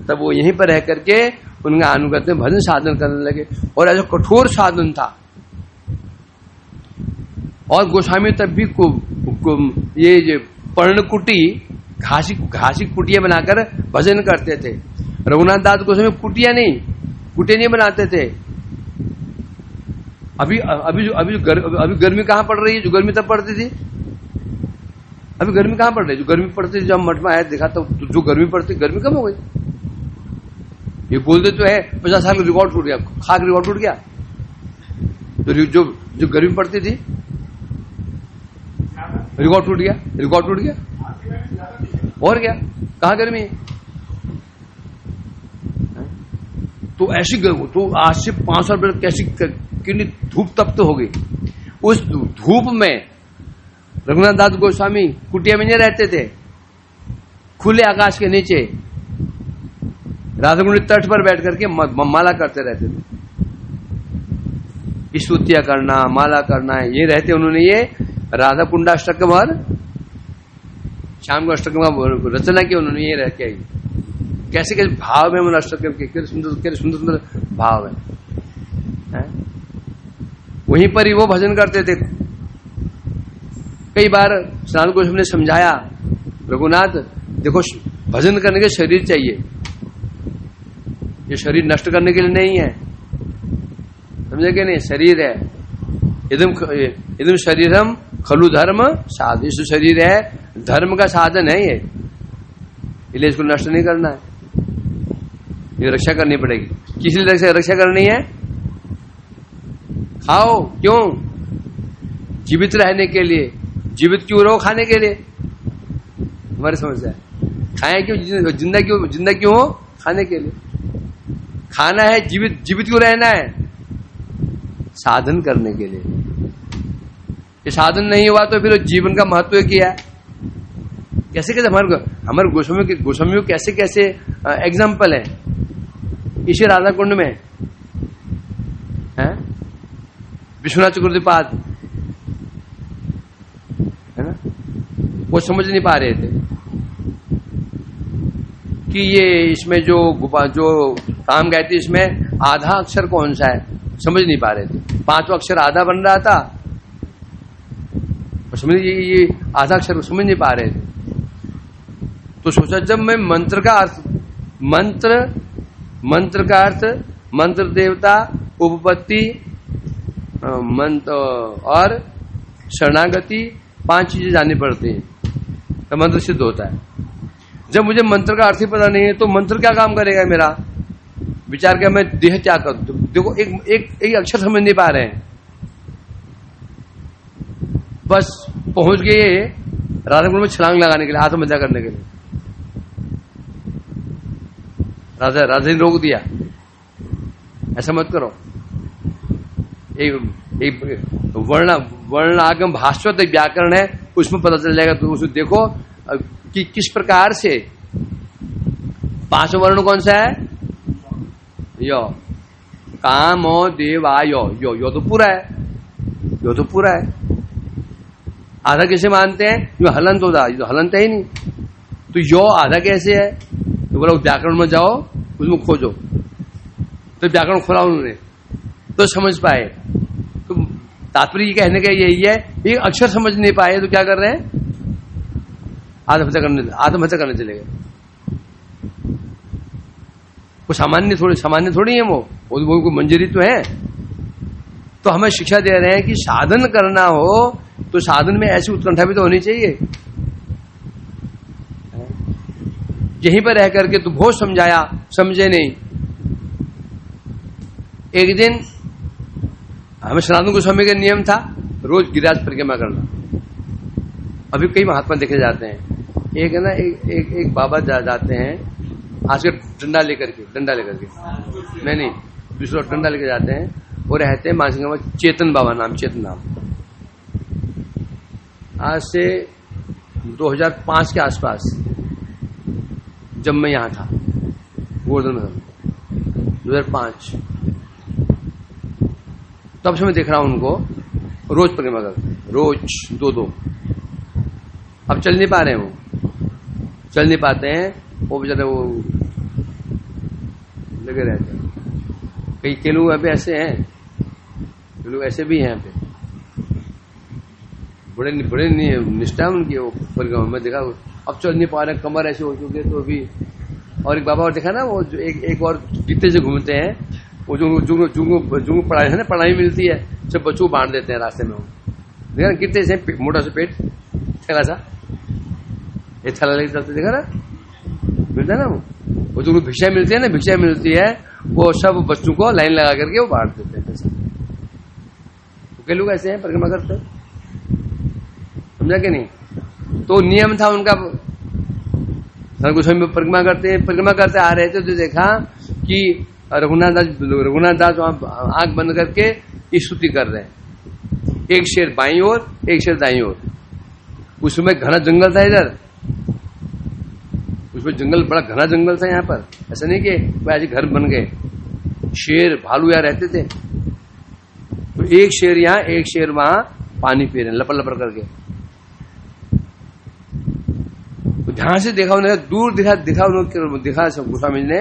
तब वो यहीं पर रह करके उनका अनुगत्य में भजन साधन करने लगे। और ऐसा कठोर साधन था। और गोस्वामी तब भी ये पर्णकुटी घासी कुटिया बनाकर भजन करते थे। रघुनाथ दास गोस्वामी कुटिया नहीं बनाते थे। अभी गर्मी कहां पड़ रही है? जो गर्मी तब पड़ती थी, अभी गर्मी कहां पड़ रही है? जो गर्मी पड़ती थी जब मठ में आया देखा तो जो गर्मी पड़ती, गर्मी कम हो गई। ये बोलते तो है 50 साल का रिकॉर्ड टूट गया, खाक रिकॉर्ड टूट गया। तो जो गर्मी पड़ती थी रिकॉर्ड टूट गया। और क्या, कहां गर्मी है? तो ऐसी तो आज से 5 साल पहले कैसी कितनी धूप तप्त हो गई। उस धूप में रघुनाथ दास गोस्वामी कुटिया में नहीं रहते थे, खुले आकाश के नीचे राधाकुंड तट पर बैठ करके माला करते रहते थे। स्तुतियां करना, माला करना, ये रहते उन्होंने ये राधा कुंडाष्टकम और श्याम को अष्टकम का रचना की उन्होंने। ये रह के कैसे कैसे भाव है उन्होंने अष्टकम के, सुंदर भाव है। वहीं पर ही वो भजन करते थे। कई बार सनातन गोस्वामी ने समझाया, रघुनाथ देखो भजन करने के शरीर चाहिए, ये शरीर नष्ट करने के लिए नहीं है, समझे कि नहीं? शरीर है इदम शरीरम खलु धर्म साधन, इस शरीर है धर्म का साधन है ये, इसलिए इसको नष्ट नहीं करना है, ये रक्षा करनी पड़ेगी। किस लिए रक्षा करनी है? खाओ, क्यों? जीवित रहने के लिए। जीवित क्यों रहो? खाने के लिए। हमारी समस्या है, खाएं क्यों? जिंदा क्यों हो? खाने के लिए। खाना है, जीवित क्यों रहना है? साधन करने के लिए। ये साधन नहीं हुआ तो फिर जीवन का महत्व क्या है? कैसे कैसे हमारे गोस्वामी कैसे कैसे एग्जाम्पल है इसी राधा कुंड में है। विश्वनाथ चक्रवर्तीपाद है ना, वो समझ नहीं पा रहे थे कि ये इसमें जो काम कहती है इसमें आधा अक्षर कौन सा है, समझ नहीं पा रहे थे। 5वां अक्षर आधा बन रहा था, समझ ये आधा अक्षर समझ नहीं पा रहे थे। तो सोचा जब मैं मंत्र का अर्थ, मंत्र का अर्थ, मंत्र देवता, उपपत्ति, मंत्र और शरणागति, 5 चीजें जाननी पड़ती हैं तो मंत्र सिद्ध होता है। जब मुझे मंत्र का अर्थ ही पता नहीं है तो मंत्र क्या काम करेगा मेरा? विचार क्या मैं देह त्याग कर दूं? देखो एक अक्षर समझ नहीं पा रहे हैं, बस पहुंच गए राधाकुंड में छलांग लगाने के लिए, आत्महत्या करने के लिए। राधा ने रोक दिया, ऐसा मत करो। एक वर्ण आगम भास्वत एक व्याकरण है, उसमें पता चल जाएगा। तो उसमें देखो कि किस प्रकार से 5 वर्ण कौन सा है? यो काम और देवायो, यो तो पूरा है, यो तो पूरा है। आधा कैसे मानते हैं? जो हलंत होता, ये तो हलंत है ही नहीं, तो यो आधा कैसे है? तो बोला व्याकरण में जाओ, उसमें खोजो। तो व्याकरण खोला उन्होंने तो समझ पाए। तो तात्पर्य कहने का यही है, एक अक्षर समझ नहीं पाए तो क्या कर रहे हैं? आत्महत्या करने चले गए। वो सामान्य थोड़ी है, वो कोई मंजरी तो है। तो हमें शिक्षा दे रहे हैं कि साधन करना हो तो साधन में ऐसी उत्कंठा भी तो होनी चाहिए। यहीं पर रह करके तो बहुत समझाया, समझे नहीं। एक दिन हमें सनातन गोस्वामी का नियम था रोज गिरिराज परिक्रमा करना। अभी कई महात्मा देखे जाते हैं, एक है ना, एक बाबा जाते हैं आजकल डंडा लेकर के नहीं दूसरा डंडा लेकर जाते हैं। वो रहते हैं मानसिंह में, चेतन बाबा नाम, चेतन नाम। आज से 2005 के आसपास जब मैं यहां था गोवर्धन में, 2005, तब से मैं देख रहा हूं उनको रोज परिक्रमा करते, रोज 2-2। अब चल नहीं पा रहे हैं, वो चल नहीं पाते हैं, वो बेचारे वो लगे रहते हैं। कई लोग यहाँ पे ऐसे हैं, कई लोग ऐसे भी हैं यहाँ पे, बड़े निष्ठा उनकी वो परिक्रमा में देखा। अब चल नहीं पा रहे, कमर ऐसे हो चुके तो भी। और एक बाबा और देखा ना, वो जो एक और कितने से घूमते हैं, वो जो पढ़ाई है ना, पढ़ाई मिलती है, सब बच्चों को बांट देते हैं रास्ते में। वो देखा ना कितने से मोटा सा पेट, थैला सा, ये थैला लेके चलते, देखा ना, मिलता है ना। वो जो भिक्षा मिलती है ना, भिक्षा मिलती है, वो सब बच्चों को लाइन लगा करके वो बांट देते हैं पैसा। कई लोग ऐसे हैं परिक्रमा करते हैं, समझा कि नहीं? तो नियम था उनका, गोस्वामी परिक्रमा करते आ रहे थे तो देखा कि रघुनाथ दास वहां आंख बंद करके स्तुति कर रहे हैं। एक शेर बाईं ओर, एक शेर दाईं ओर। उसमें घना जंगल था, इधर उसमें जंगल, बड़ा घना जंगल था यहाँ पर। ऐसा नहीं कि वो ऐसे घर बन गए, शेर भालू यहाँ रहते थे। तो एक शेर यहाँ, एक शेर वहां पानी पी रहे, लपड़ लपड़ करके। तो ध्यान से देखा उन्होंने, दूर दिखा गोस्वामी ने,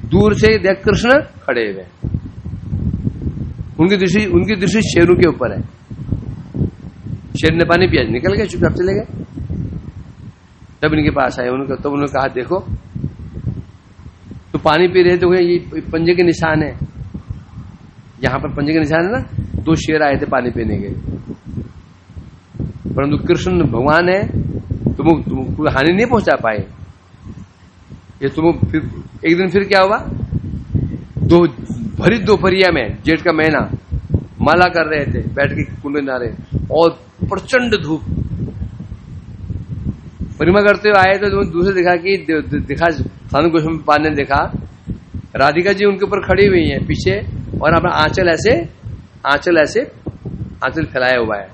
दूर से देख कृष्ण खड़े हुए, उनकी दृष्टि शेरों के ऊपर है। शेर ने पानी पिया, निकल गए, चुपचाप चले गए। तब इनके पास आए, तब उन्होंने कहा देखो, तो पानी पी रहे थे, ये पंजे के निशान है, यहां पर पंजे के निशान है ना। 2 शेर आए थे पानी पीने के, परंतु कृष्ण भगवान है, तुमको हानि नहीं पहुंचा पाए। ये फिर एक दिन फिर क्या हुआ, भरी दोपहरिया में, जेठ का महीना, माला कर रहे थे बैठ के कुंड किनारे, और प्रचंड धूप। परिक्रमा करते हुए आए तो दूसरे दिखा साधु गोस्वामी पाद ने देखा राधिका जी उनके ऊपर खड़ी हुई हैं पीछे, और अपना आंचल फैलाया हुआ है,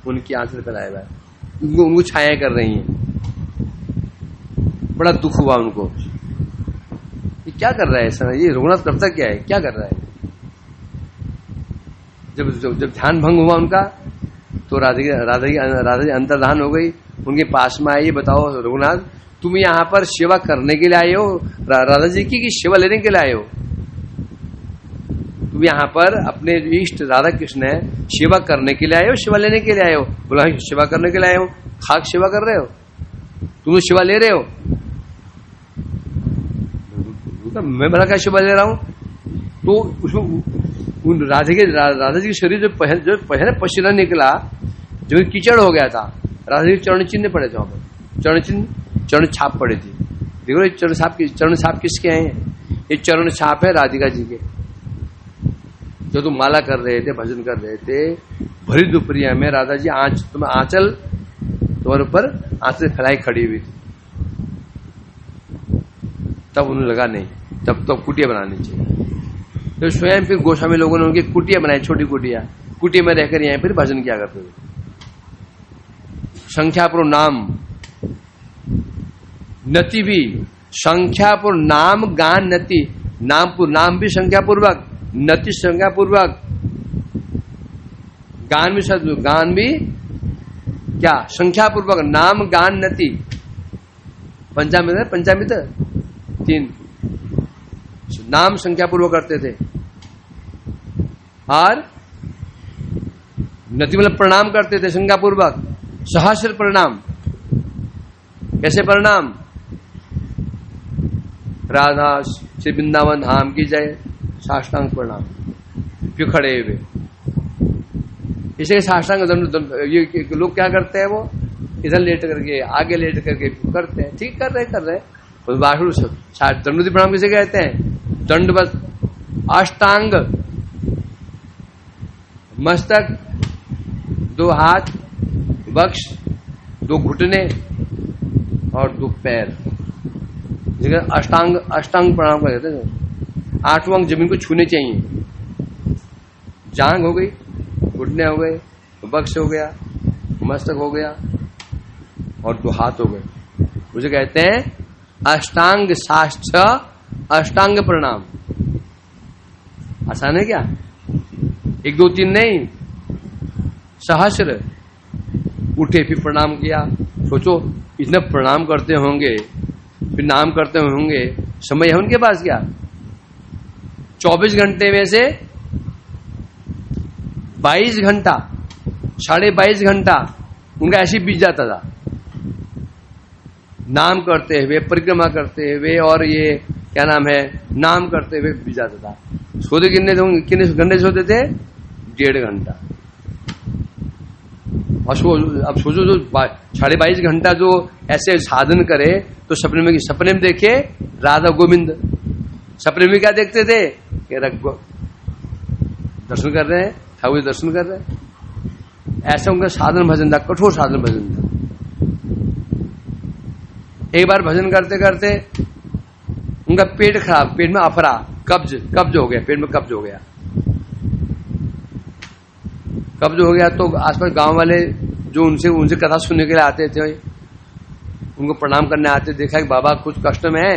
उनकी आंचल फैलाया हुआ है, उनको छाया कर रही हैं। बड़ा दुख हुआ उनको, ये क्या कर रहा है ऐसा, ये रघुनाथ करता क्या है, क्या कर रहा है। जब ध्यान भंग हुआ उनका, तो राधा जी अंतर्धान हो गई, उनके पास में आई, बताओ रघुनाथ तुम यहाँ पर सेवा करने के लिए आए हो, राधा जी की सेवा लेने के लिए आए हो? तुम यहाँ पर अपने इष्ट राधा कृष्ण है, सेवा करने के लिए आए हो, सेवा लेने के लिए आए हो? बोला सेवा करने के लिए आए हो। खाक सेवा कर रहे हो तुम, सेवा ले रहे हो? मैं बड़ा क्या सेवा ले रहा हूं? तो उसमें राधा जी के शरीर जो पहले पसीना निकला, जो कीचड़ हो गया था, राधा जी चरण चिन्ह पड़े थे वहां पर, चरण छाप पड़े थी। देखो ये चरण छाप किसके हैं? ये चरण छाप है राधिका जी के। जो तुम माला कर रहे थे, भजन कर रहे थे, भरी दोपहरिया में राधा जी आंचल तुम्हारे ऊपर आंचल फैलाई खड़ी हुई थी। तब उन्हें लगा नहीं, तब तो कुटिया बनानी चाहिए। तो स्वयं फिर गोस्वामी लोगों ने उनकी कुटिया बनाई, छोटी कुटिया में रहकर यहाँ फिर भजन किया करते थे। संख्यापुर नाम नति भी, संख्यापुर नाम गान नति, नाम भी संख्यापूर्वक, नति संख्यापूर्वक, गान भी क्या संख्यापूर्वक, नाम गान नति। पंचामित 3 नाम संख्यापूर्वक करते थे। और नति मतलब प्रणाम करते थे संख्यापूर्वक, सहस्र प्रणाम। कैसे प्रणाम? राधा श्री वृंदावन धाम की जय, साष्टांग प्रणाम, फिर खड़े हुए। इसे साष्टांग ये लोग क्या करते हैं, वो इधर लेट करके, आगे लेट करके करते हैं। ठीक कर रहे दंडोती प्रणाम किसे कहते हैं? दंडवत, अष्टांग, मस्तक, 2 हाथ, वक्ष, 2 घुटने और 2 पैर, अष्टांग प्रणाम कर देते हैं। 8वां अंग जमीन को छूने चाहिए। जांग हो गई, घुटने हो गए, वक्ष हो गया, मस्तक हो गया और 2 हाथ हो गए। उसे कहते हैं अष्टांग शास्त्र, अष्टांग प्रणाम। आसान है क्या? 1 2 3 नहीं, सहस्र। उठे फिर प्रणाम किया। सोचो इतने प्रणाम करते होंगे, फिर नाम करते होंगे, समय है उनके पास क्या? 24 घंटे में से 22 घंटा, 22.5 घंटा उनका ऐसे बीत जाता था नाम करते हुए, परिक्रमा करते हुए, और ये क्या नाम है, नाम करते हुए बीत जाता था। सोते कितने घंटे सोते थे? 1.5 घंटा। और अब सोचो जो 22.5 घंटा जो ऐसे साधन करे, तो सपने में देखे राधा गोविंद। सपने में क्या देखते थे कि दर्शन कर रहे हैं, ठाकुर दर्शन कर रहे हैं। ऐसा उनका साधन भजन था, कठोर साधन भजन था। एक बार भजन करते करते उनका पेट खराब, पेट में अफरा, कब्ज हो गया, पेट में कब्ज हो गया। कब्ज हो गया तो आसपास गांव वाले जो उनसे कथा सुनने के लिए आते थे, उनको प्रणाम करने आते, देखा कि बाबा कुछ कष्ट में है,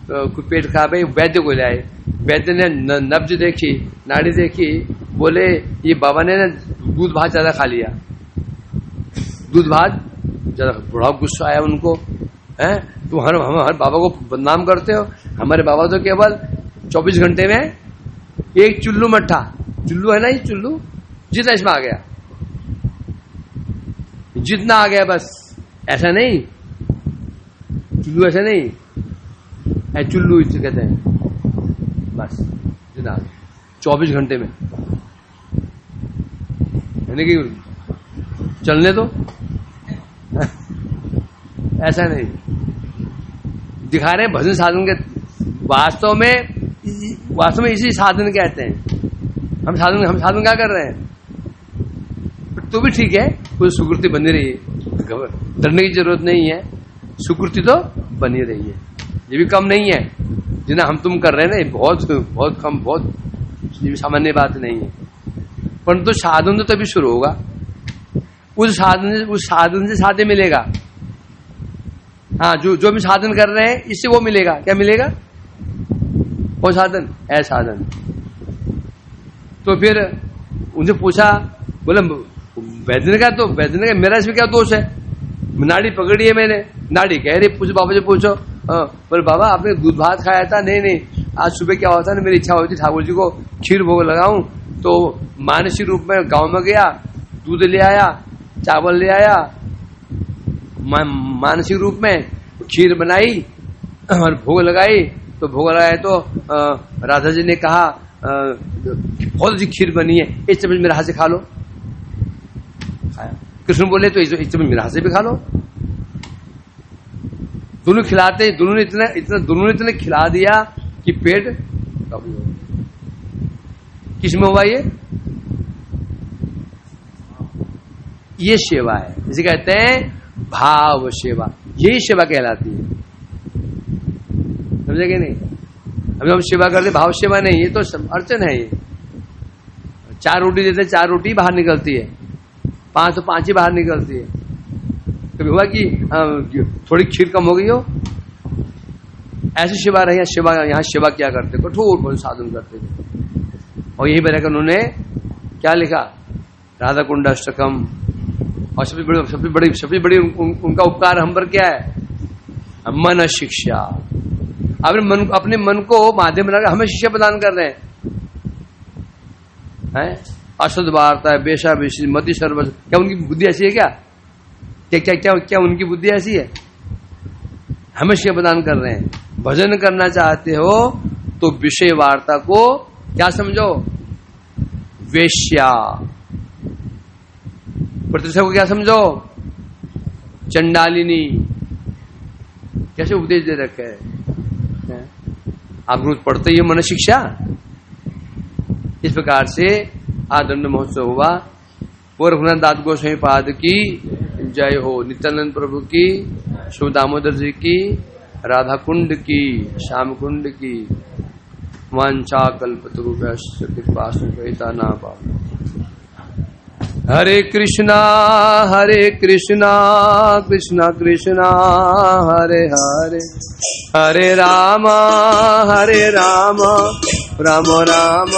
कुछ पेट खराब है, वैद्य को लाए। वैद्य ने नब्ज देखी, नाड़ी देखी, बोले ये बाबा ने दूध भात ज्यादा खा लिया। दूध भात ज्यादा, बड़ा गुस्सा आया उनको। है तुम हर बाबा को बदनाम करते हो। हमारे बाबा तो केवल 24 घंटे में 1 चुल्लू मट्ठा, चुल्लू है ना, ये चुल्लू जितना इसमें आ गया, जितना आ गया बस। ऐसा नहीं, चुल्लू ऐसा नहीं है, चुल्लू इसे कहते हैं बस, जितना आ गया 24 घंटे में। यानी कि चलने दो, ऐसा नहीं दिखा रहे भजन साधन के। वास्तव में इसी साधन कहते हैं। हम साधन क्या कर रहे हैं? तो भी ठीक है, कोई सुकृति बनी रही है, डरने की जरूरत नहीं है। सुकृति तो बनी रही है, ये भी कम नहीं है जिन्हें हम तुम कर रहे हैं ना, बहुत कम, बहुत ये भी सामान्य बात नहीं है। परंतु साधन तो तभी शुरू होगा, उस साधन से साधे मिलेगा। हाँ, जो भी साधन कर रहे हैं इससे वो मिलेगा। क्या मिलेगा? वो साधन है साधन। तो फिर उनसे पूछा, बोले वैद्य का मेरा इसमें क्या दोष है? नाड़ी पकड़ी है मैंने, नाड़ी कह रही, पूछो बाबा जी पूछो। बोले बाबा आपने दूध भात खाया था? नहीं, आज सुबह क्या होता ना, मेरी इच्छा होती ठाकुर जी को खीर भोग लगाऊं, तो मानसी रूप में गांव में गया, दूध ले आया, चावल ले आया, मानसिक रूप में खीर बनाई और भोग लगाई। तो भोग लगाए तो राधा जी ने कहा बहुत अच्छी खीर बनी है, इस चम्मच मेरे हाथ से खा लो। खाया। कृष्ण बोले तो इस चम्मच मेरे हाथ से भी खा लो। दोनों खिलाते, दोनों ने इतने खिला दिया कि पेट काबू हो। किसमें हुआ ये सेवा है, जिसे कहते हैं भाव सेवा। यही सेवा कहलाती है, समझे कि नहीं? अभी हम सेवा करते, भाव सेवा नहीं, ये तो अर्चन है। ये 4 रोटी देते, 4 रोटी बाहर निकलती है, 5 तो 5 ही बाहर निकलती है। कभी हुआ कि थोड़ी खीर कम हो गई हो? ऐसी सेवा रही। यहाँ सेवा क्या करते, कठोर साधन करते थे। और यही बना कर उन्होंने क्या लिखा, राधा कुंड अष्टकम। और सबसे बड़ी उनका उपकार हम पर क्या है? मन शिक्षा। अपने मन को माध्यम बनाकर हमें शिक्षा प्रदान कर रहे हैं। असद वार्ता है, बेशा बेशी मति सर्व। क्या उनकी बुद्धि ऐसी है? क्या उनकी बुद्धि ऐसी है? हमें शिक्षा प्रदान कर रहे हैं। भजन करना चाहते हो तो विषय वार्ता को क्या समझो? वेश्या। प्रतिष्ठा को क्या समझो? चंडालिनी। कैसे उपदेश दे रखे है? आप रोज पढ़ते ही मन शिक्षा। इस प्रकार से आदंड महोत्सव हुआ। रघुनाथ दास गोस्वामी पाद की जय हो। नित्यानंद प्रभु की, शिव दामोदर जी की, राधा कुंड की, श्याम कुंड की। वांछा कल्पतरुभ्यश्च कृपा सिंधुभ्यो नाम। हरे कृष्णा कृष्णा कृष्णा हरे हरे, हरे राम राम राम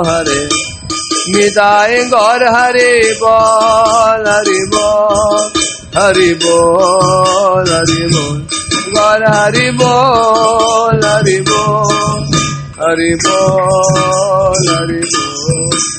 हरे। निताय गौर हरे बोल, हरि बोल, हरि बोल, हरि बोल। गौर हरि बोल, हरि बोल, हरि बोल, हरि बोल।